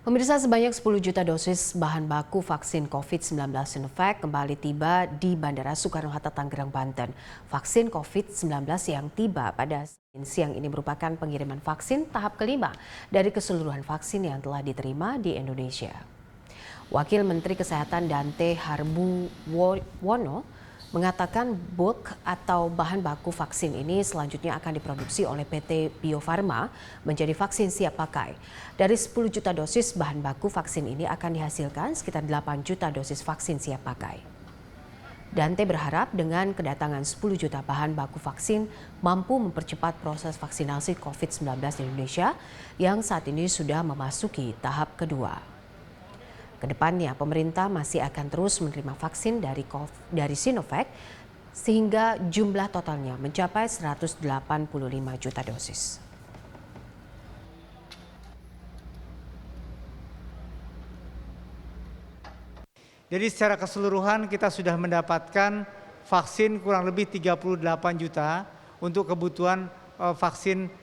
Pemirsa, sebanyak 10 juta dosis bahan baku vaksin COVID-19 Sinovac kembali tiba di Bandara Soekarno-Hatta, Tangerang, Banten. Vaksin COVID-19 yang tiba pada Senin siang ini merupakan pengiriman vaksin tahap kelima dari keseluruhan vaksin yang telah diterima di Indonesia. Wakil Menteri Kesehatan Dante Harbuwono mengatakan bulk atau bahan baku vaksin ini selanjutnya akan diproduksi oleh PT Bio Farma menjadi vaksin siap pakai. Dari 10 juta dosis bahan baku vaksin ini akan dihasilkan sekitar 8 juta dosis vaksin siap pakai. Dante berharap dengan kedatangan 10 juta bahan baku vaksin mampu mempercepat proses vaksinasi COVID-19 di Indonesia yang saat ini sudah memasuki tahap kedua. Kedepannya, pemerintah masih akan terus menerima vaksin dari Sinovac sehingga jumlah totalnya mencapai 185 juta dosis. Jadi secara keseluruhan kita sudah mendapatkan vaksin kurang lebih 38 juta untuk kebutuhan vaksin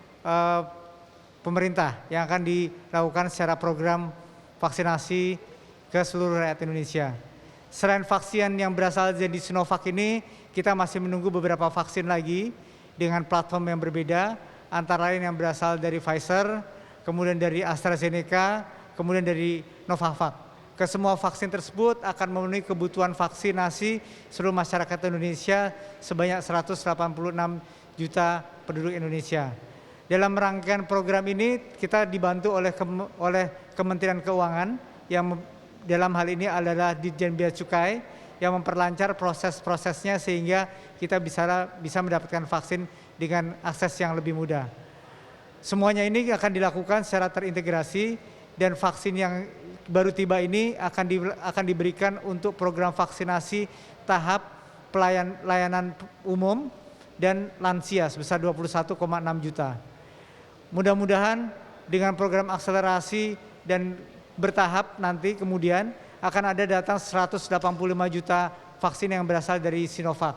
pemerintah yang akan dilakukan secara program vaksinasi ke seluruh rakyat Indonesia. Selain vaksin yang berasal dari Sinovac ini, kita masih menunggu beberapa vaksin lagi dengan platform yang berbeda, antara lain yang berasal dari Pfizer, kemudian dari AstraZeneca, kemudian dari Novavax. Kesemua vaksin tersebut akan memenuhi kebutuhan vaksinasi seluruh masyarakat Indonesia sebanyak 186 juta penduduk Indonesia. Dalam rangkaian program ini kita dibantu oleh Kementerian Keuangan yang dalam hal ini adalah Ditjen Bea Cukai yang memperlancar proses-prosesnya sehingga kita bisa mendapatkan vaksin dengan akses yang lebih mudah. Semuanya ini akan dilakukan secara terintegrasi dan vaksin yang baru tiba ini akan diberikan untuk program vaksinasi tahap layanan umum dan lansia sebesar 21,6 juta. Mudah-mudahan dengan program akselerasi dan bertahap nanti kemudian akan ada datang 185 juta vaksin yang berasal dari Sinovac.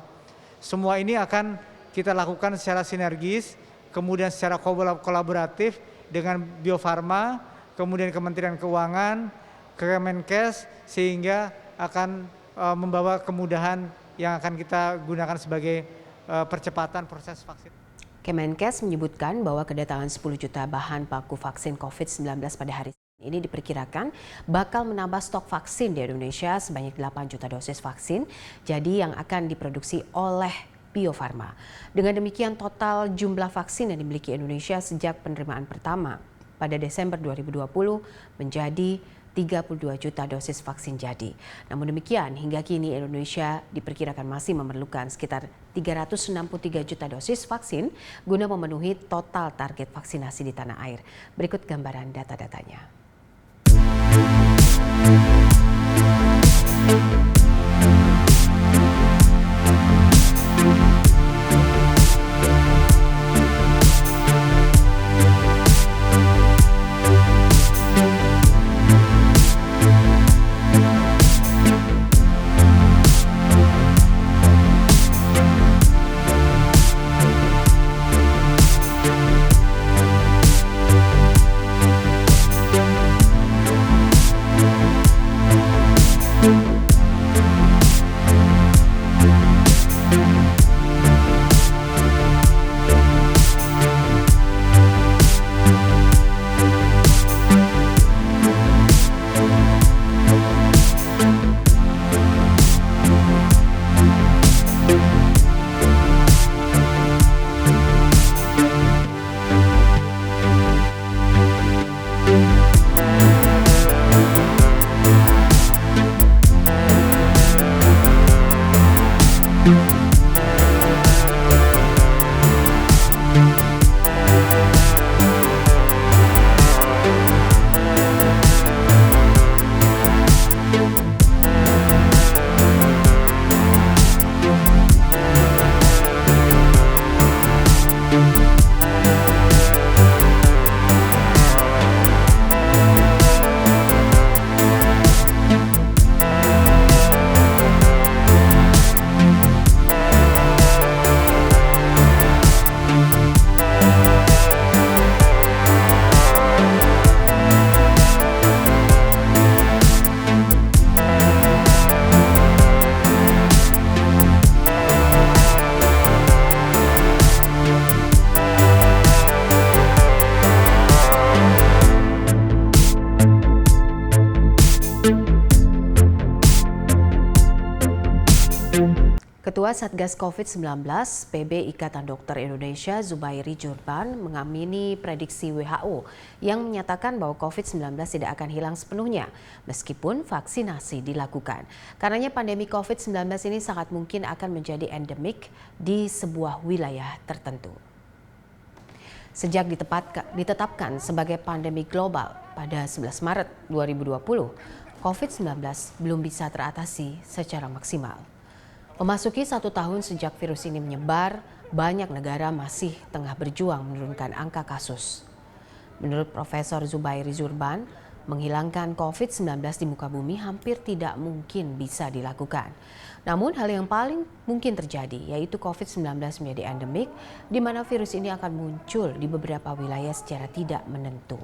Semua ini akan kita lakukan secara sinergis, kemudian secara kolaboratif dengan Bio Farma, kemudian Kementerian Keuangan, Kemenkes, sehingga akan membawa kemudahan yang akan kita gunakan sebagai percepatan proses vaksin. Kemenkes menyebutkan bahwa kedatangan 10 juta bahan baku vaksin COVID-19 pada hari ini diperkirakan bakal menambah stok vaksin di Indonesia sebanyak 8 juta dosis vaksin, jadi yang akan diproduksi oleh Bio Farma. Dengan demikian total jumlah vaksin yang dimiliki Indonesia sejak penerimaan pertama pada Desember 2020 menjadi 32 juta dosis vaksin jadi. Namun demikian, hingga kini Indonesia diperkirakan masih memerlukan sekitar 363 juta dosis vaksin guna memenuhi total target vaksinasi di tanah air. Berikut gambaran data-datanya. Ketua Satgas COVID-19 PB Ikatan Dokter Indonesia Zubairi Jurban mengamini prediksi WHO yang menyatakan bahwa COVID-19 tidak akan hilang sepenuhnya meskipun vaksinasi dilakukan. Karenanya pandemi COVID-19 ini sangat mungkin akan menjadi endemik di sebuah wilayah tertentu. Sejak ditetapkan sebagai pandemi global pada 11 Maret 2020, COVID-19 belum bisa teratasi secara maksimal. Memasuki 1 tahun sejak virus ini menyebar, banyak negara masih tengah berjuang menurunkan angka kasus. Menurut Profesor Zubairi Jurban, menghilangkan COVID-19 di muka bumi hampir tidak mungkin bisa dilakukan. Namun hal yang paling mungkin terjadi yaitu COVID-19 menjadi endemik, di mana virus ini akan muncul di beberapa wilayah secara tidak menentu.